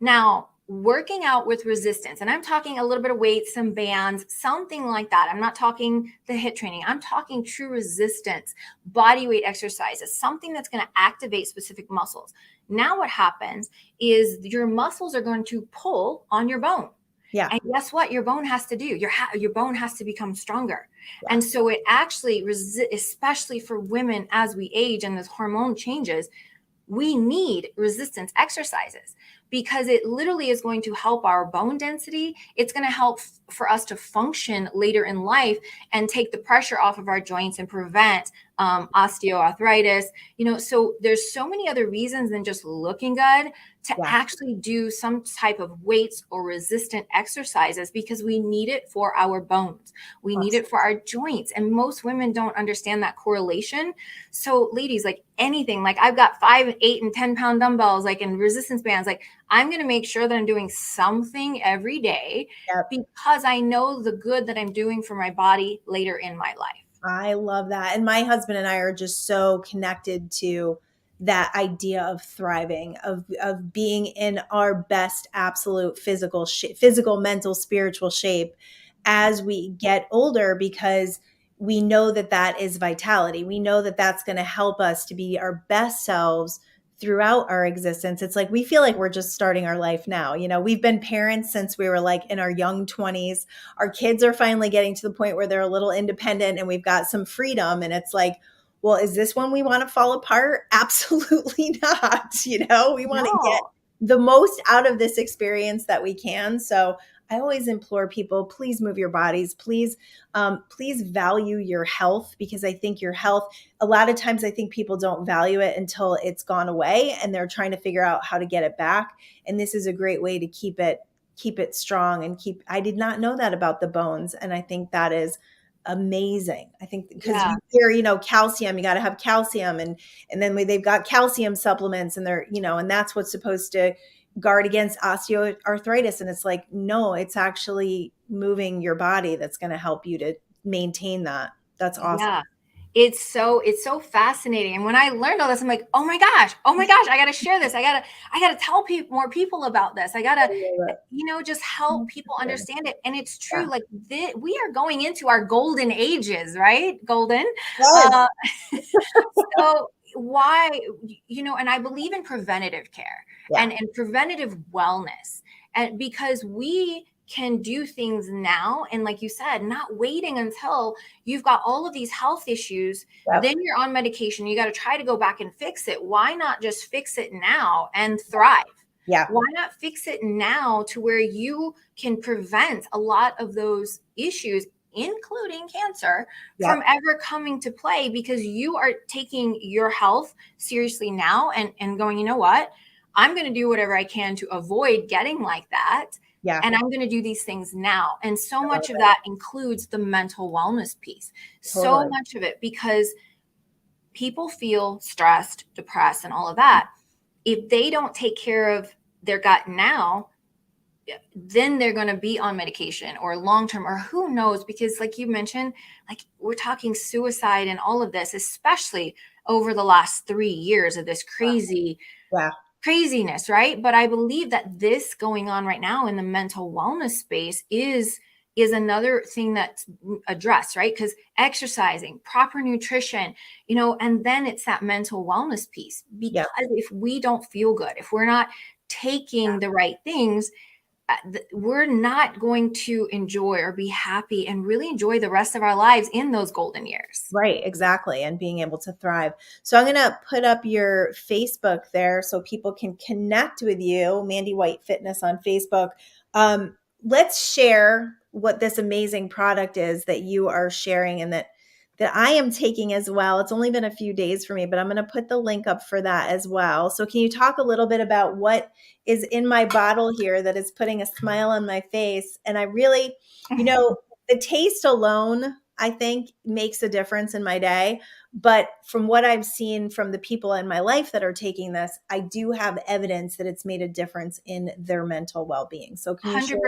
Now, working out with resistance, and I'm talking a little bit of weight, some bands, something like that. I'm not talking the HIIT training. I'm talking true resistance, body weight exercises, something that's going to activate specific muscles. Now what happens is your muscles are going to pull on your bone.
Yeah.
And guess what? Your bone has to do. Your bone has to become stronger. And so it actually, especially for women as we age and this hormone changes, we need resistance exercises. because it literally is going to help our bone density. It's going to help for us to function later in life and take the pressure off of our joints and prevent osteoarthritis. So there's so many other reasons than just looking good to actually do some type of weights or resistant exercises, because we need it for our bones. We need it for our joints. And most women don't understand that correlation. So ladies, like anything, like I've got 5, 8, and 10 pound dumbbells, like in resistance bands, like I'm going to make sure that I'm doing something every day because I know the good that I'm doing for my body later in my life.
I love that. And my husband and I are just so connected to that idea of thriving, of being in our best absolute physical, mental, spiritual shape as we get older, because we know that that is vitality. We know that that's going to help us to be our best selves throughout our existence. It's like we feel like we're just starting our life now. We've been parents since we were like in our young 20s. Our kids are finally getting to the point where they're a little independent and we've got some freedom. And it's like, well, is this when we want to fall apart? Absolutely not. We want to get the most out of this experience that we can. So I always implore people, please move your bodies. Please value your health, because I think your health, a lot of times I think people don't value it until it's gone away and they're trying to figure out how to get it back. And this is a great way to keep it strong and I did not know that about the bones. And I think that is amazing. I think because you hear, calcium, you got to have calcium, and then they've got calcium supplements, and they're, and that's what's supposed to guard against osteoarthritis. And it's like, no, it's actually moving your body that's going to help you to maintain that. That's awesome.
Yeah. It's so fascinating. And when I learned all this, I'm like, oh my gosh, I got to share this. I got to tell more people about this. I got to, just help people understand it. And it's true. Like we are going into our golden ages, right? Goldyn.
Yes.
So why, and I believe in preventative care and preventative wellness, and because we can do things now. And like you said, not waiting until you've got all of these health issues, then you're on medication. You got to try to go back and fix it. Why not just fix it now and thrive?
Yeah.
Why not fix it now to where you can prevent a lot of those issues, including cancer, from ever coming to play, because you are taking your health seriously now and going, you know what? I'm going to do whatever I can to avoid getting like that.
Yeah.
And I'm going to do these things now. And so much of that includes the mental wellness piece. Totally. So much of it, because people feel stressed, depressed, and all of that. If they don't take care of their gut now, then they're going to be on medication or long-term, or who knows, because like you mentioned, like we're talking suicide and all of this, especially over the last 3 years of this craziness, right? But I believe that this going on right now in the mental wellness space is another thing that's addressed, right? Because exercising, proper nutrition, and then it's that mental wellness piece. Because if we don't feel good, if we're not taking the right things, we're not going to enjoy or be happy and really enjoy the rest of our lives in those golden years.
Right, exactly. And being able to thrive. So I'm going to put up your Facebook there so people can connect with you, Mandy White Fitness on Facebook. Let's share what this amazing product is that you are sharing and that I am taking as well. It's only been a few days for me, but I'm going to put the link up for that as well. So can you talk a little bit about what is in my bottle here that is putting a smile on my face? And I really, the taste alone, I think, makes a difference in my day. But from what I've seen from the people in my life that are taking this, I do have evidence that it's made a difference in their mental well-being. So can you
100%.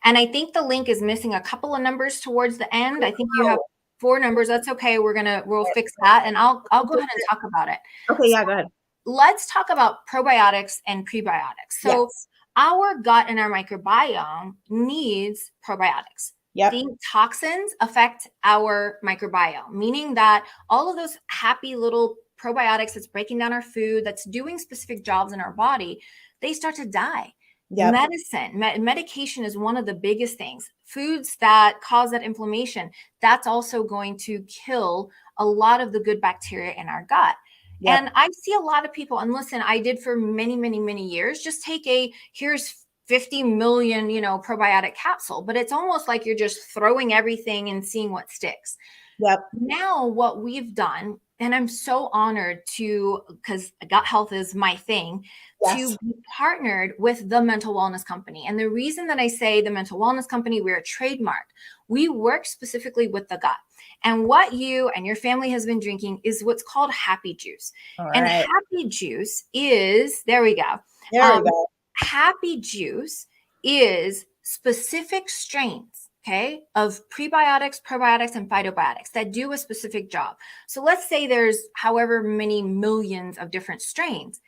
And I think the link is missing a couple of numbers towards the end. I think you have 4 numbers. That's okay. We'll fix that. And I'll go ahead and talk about it.
Okay. Yeah, go ahead.
Let's talk about probiotics and prebiotics. So our gut and our microbiome needs probiotics. The toxins affect our microbiome, meaning that all of those happy little probiotics that's breaking down our food, that's doing specific jobs in our body, they start to die. Medication is one of the biggest things. Foods that cause that inflammation, that's also going to kill a lot of the good bacteria in our gut.
Yep.
And I see a lot of people, and listen, I did for many, many, many years, just take here's 50 million, probiotic capsule, but it's almost like you're just throwing everything and seeing what sticks.
Yep.
Now what we've done, and I'm so honored because gut health is my thing, to
Yes.
be partnered with the Mental Wellness Company. And the reason that I say the Mental Wellness Company, we're trademarked. We work specifically with the gut. And what you and your family has been drinking is what's called happy juice.
All
And
right.
happy juice is, there we go.
There we go.
Happy juice is specific strains, okay, of prebiotics, probiotics, and phytobiotics that do a specific job. So let's say there's however many millions of different strains.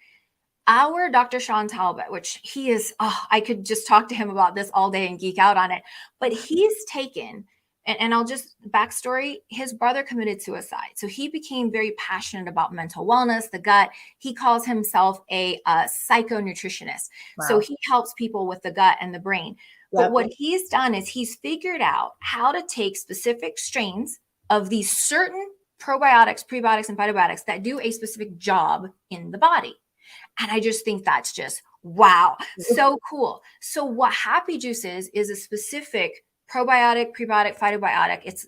Our Dr. Sean Talbot, which he is, I could just talk to him about this all day and geek out on it, but he's taken, and I'll just backstory, his brother committed suicide. So he became very passionate about mental wellness, the gut. He calls himself a psychonutritionist. So
Wow.
he helps people with the gut and the brain. But
Yep.
what he's done is he's figured out how to take specific strains of these certain probiotics, prebiotics, and phytobiotics that do a specific job in the body. And I just think that's just wow, so cool. So what happy juice is a specific probiotic, prebiotic, phytobiotic. It's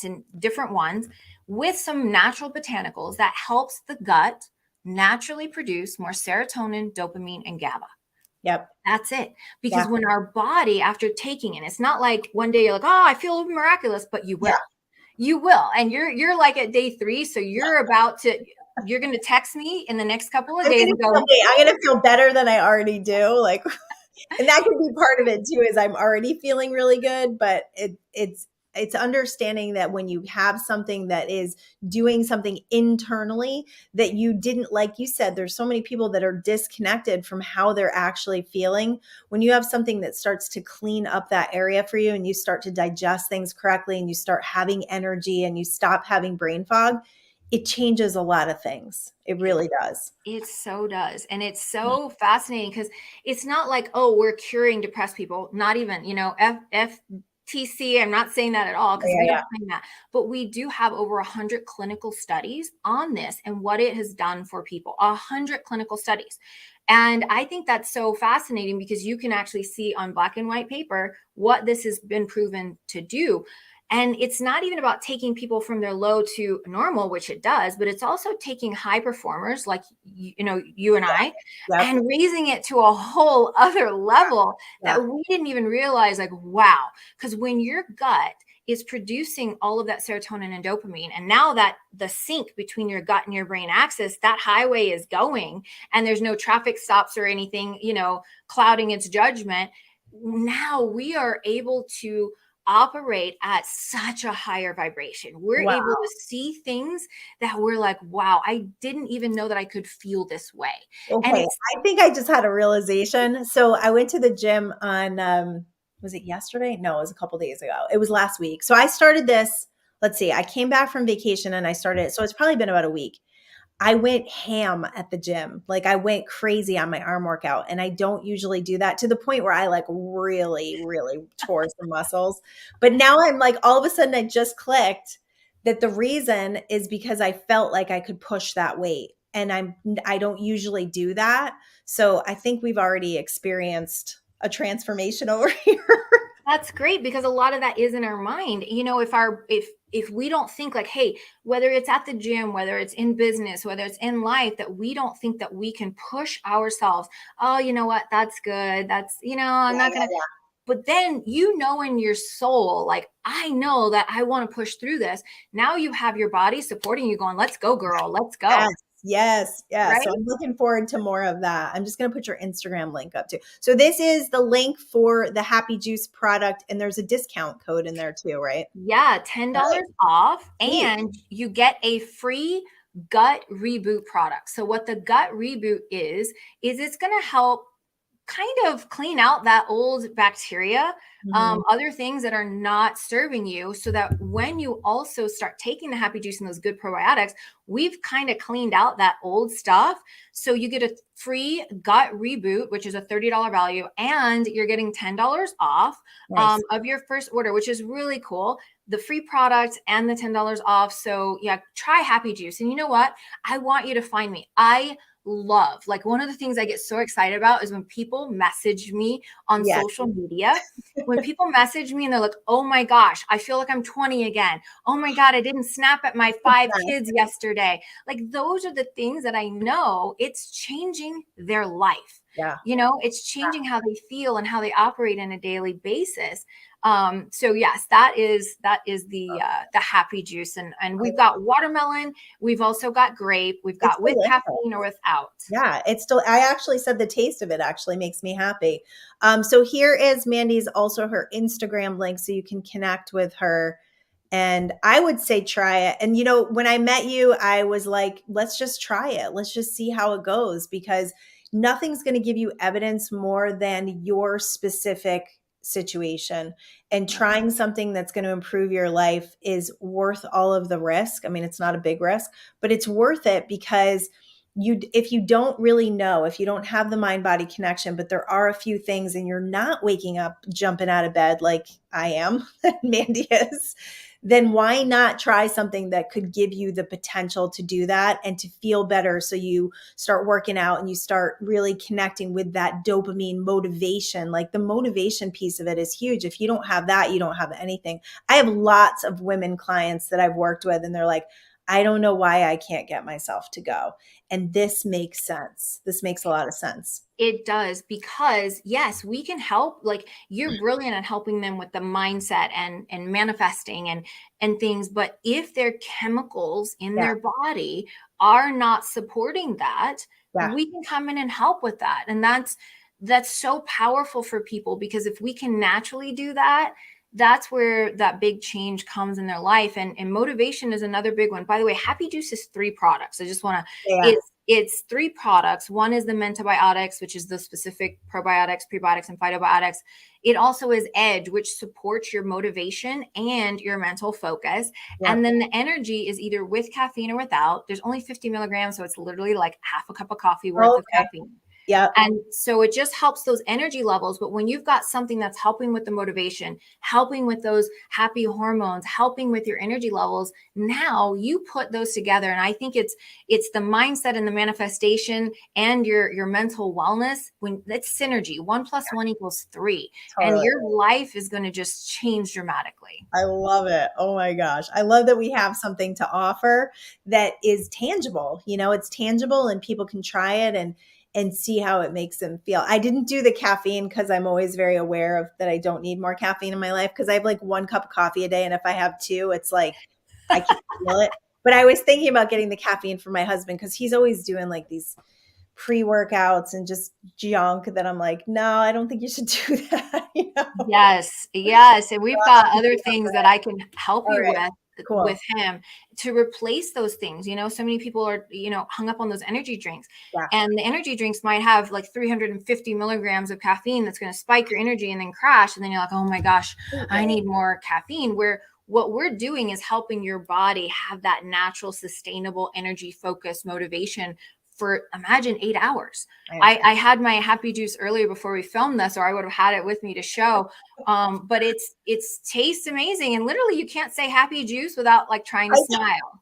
in different ones with some natural botanicals that helps the gut naturally produce more serotonin, dopamine, and GABA.
Yep.
That's it. Because
Yeah.
when our body, after taking it, it's not like one day you're like, oh, I feel miraculous, but you will.
Yeah.
You will. And you're like at day 3. So you're going to text me in the next couple of days and go,
I'm gonna feel better than I already do. Like, and that could be part of it too, is I'm already feeling really good, but it's understanding that when you have something that is doing something internally that you didn't, like you said, there's so many people that are disconnected from how they're actually feeling. When you have something that starts to clean up that area for you and you start to digest things correctly and you start having energy and you stop having brain fog, it changes a lot of things. It really does.
it so does. And it's so fascinating because it's not like, oh, we're curing depressed people. Not even, FTC. I'm not saying that at all because we
Yeah.
don't claim that. But we do have over 100 clinical studies on this and what it has done for people. 100 clinical studies. And I think that's so fascinating because you can actually see on black and white paper what this has been proven to do. And it's not even about taking people from their low to normal, which it does, but it's also taking high performers like, you and I,
Yep.
and raising it to a whole other level
Yeah.
that we didn't even realize, like, wow. Because when your gut is producing all of that serotonin and dopamine, and now that the sync between your gut and your brain axis, that highway is going and there's no traffic stops or anything, clouding its judgment. Now we are able to operate at such a higher vibration. We're
Wow.
able to see things that we're like, wow, I didn't even know that I could feel this way. And
Okay. I think I just had a realization. So I went to the gym on, was it yesterday? No, it was a couple days ago. It was last week. So I started this. Let's see. I came back from vacation and I started it. So it's probably been about a week. I went ham at the gym. Like I went crazy on my arm workout and I don't usually do that to the point where I like really, really tore some muscles. But now I'm like, all of a sudden it just clicked that the reason is because I felt like I could push that weight and I don't usually do that. So I think we've already experienced a transformation over here.
that's great because a lot of that is in our mind. If we don't think like, hey, whether it's at the gym, whether it's in business, whether it's in life, that we don't think that we can push ourselves. Oh, you know what? That's good. That's, I'm not going to. But then, in your soul, like, I know that I want to push through this. Now you have your body supporting you going, let's go, girl. Let's go.
Yes.
Right?
So I'm looking forward to more of that. I'm just going to put your Instagram link up too. So this is the link for the Happy Juice product, and there's a discount code in there too, right?
Yeah, $10
Right.
off,
Sweet.
and you get a free gut reboot product. So what the gut reboot is it's going to help kind of clean out that old bacteria,
Mhm.
other things that are not serving you, so that when you also start taking the happy juice and those good probiotics, we've kind of cleaned out that old stuff. So you get a free gut reboot, which is a $30 value, and you're getting $10 off
Nice.
of your first order, which is really cool. the free product and the $10 off. So yeah, try Happy Juice. And you know what? I want you to find me. I love, like, one of the things I get so excited about is when people message me on
Yeah.
social media. When people message me and they're like, oh my gosh, I feel like I'm 20 again. Oh my God, I didn't snap at my 5 kids yesterday. Like, those are the things that I know it's changing their life.
Yeah.
It's changing how they feel and how they operate on a daily basis. So yes, that is the Happy Juice, and we've got watermelon, we've also got grape, we've
It's
got with
delicious.
caffeine or without.
Yeah, it's still, I actually said the taste of it actually makes me happy. So here is Mandy's, also her Instagram link, so you can connect with her. And I would say try it. And when I met you, I was like, let's just try it. Let's just see how it goes, because nothing's going to give you evidence more than your specific situation. And trying something that's going to improve your life is worth all of the risk. I mean, it's not a big risk, but it's worth it, because if you don't really know, if you don't have the mind body connection, but there are a few things, and you're not waking up jumping out of bed like I am, Mandy is, then why not try something that could give you the potential to do that and to feel better? So you start working out and you start really connecting with that dopamine motivation. Like, the motivation piece of it is huge. If you don't have that, you don't have anything. I have lots of women clients that I've worked with, and they're like, I don't know why I can't get myself to go. And this makes sense. This makes a lot of sense.
It does, because yes, we can help. Like, you're brilliant at helping them with the mindset and manifesting and things. But if their chemicals in
Yeah.
their body are not supporting that,
Yeah.
we can come in and help with that. And that's so powerful for people, because if we can naturally do that, that's where that big change comes in their life. And motivation is another big one. By the way, Happy Juice is 3 products. I just want to,
Yeah.
it's 3 products. One is the Mentabiotics, which is the specific probiotics, prebiotics, and phytobiotics. It also is Edge, which supports your motivation and your mental focus.
Yeah.
And then the Energy is either with caffeine or without. There's only 50 milligrams, so it's literally like half a cup of coffee worth of caffeine.
Yeah.
And so it just helps those energy levels. But when you've got something that's helping with the motivation, helping with those happy hormones, helping with your energy levels, now you put those together. And I think it's the mindset and the manifestation and your mental wellness. When that's synergy, 1 + 1 = 3.
Totally.
And your life is going to just change dramatically.
I love it. Oh my gosh. I love that we have something to offer that is tangible. It's tangible, and people can try it and see how it makes them feel. I didn't do the caffeine because I'm always very aware of that I don't need more caffeine in my life, because I have like 1 cup of coffee a day. And if I have 2, it's like I can feel it. But I was thinking about getting the caffeine for my husband, because he's always doing like these pre-workouts and just junk that I'm like, no, I don't think you should do that.
Yes. And we've got other things that I can help
All
you
right. Cool.
with him to replace those things. So many people are, hung up on those energy drinks.
Yeah.
And the energy drinks might have like 350 milligrams of caffeine that's going to spike your energy and then crash. And then you're like, oh my gosh, I need more caffeine. Where what we're doing is helping your body have that natural, sustainable energy, focus, motivation for, imagine, 8 hours. I had my Happy Juice earlier before we filmed this, or I would have had it with me to show. But it's tastes amazing. And literally you can't say Happy Juice without like trying to smile.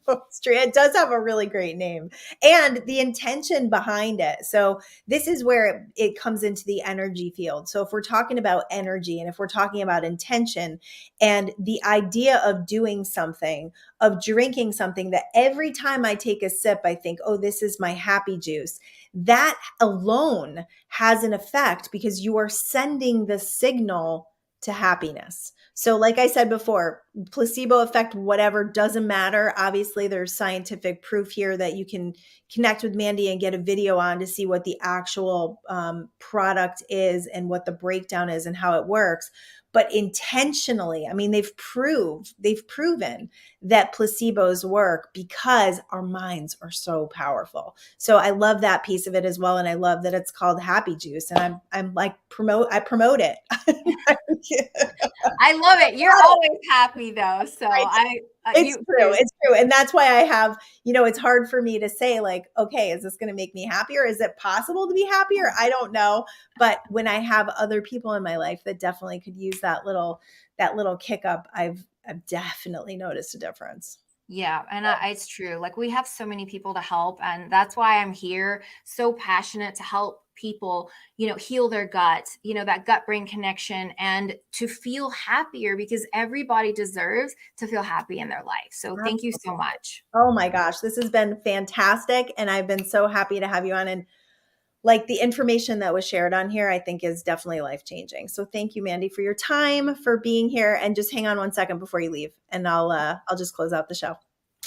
It's true. It does have a really great name, and the intention behind it. So this is where it comes into the energy field. So if we're talking about energy, and if we're talking about intention, and the idea of doing something, of drinking something that every time I take a sip, I think, oh, this is my Happy Juice. That alone has an effect, because you are sending the signal to happiness. So like I said before, placebo effect, whatever, doesn't matter. Obviously, there's scientific proof here that you can connect with Mandy and get a video on to see what the actual product is and what the breakdown is and how it works. But intentionally, I mean, they've proven that placebos work because our minds are so powerful. So I love that piece of it as well. And I love that it's called Happy Juice. And I'm like, I promote it.
I love it. You're always happy though. So
It's true. It's true. And that's why I have, it's hard for me to say like, okay, is this going to make me happier? Is it possible to be happier? I don't know. But when I have other people in my life that definitely could use that little kick up, I've definitely noticed a difference.
Yeah, and it's true. Like we have so many people to help, and that's why I'm here, so passionate to help people, heal their gut, that gut brain connection, and to feel happier, because everybody deserves to feel happy in their life. So thank you so much.
Oh my gosh, this has been fantastic, and I've been so happy to have you on. And like the information that was shared on here, I think is definitely life changing. So thank you, Mandy, for your time, for being here. And just hang on one second before you leave, and I'll just close out the show.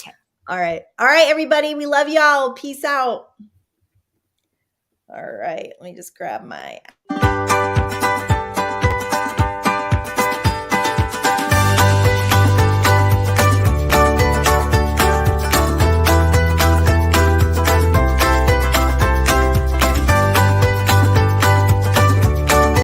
Okay.
All right, everybody. We love y'all. Peace out. All right, let me just grab my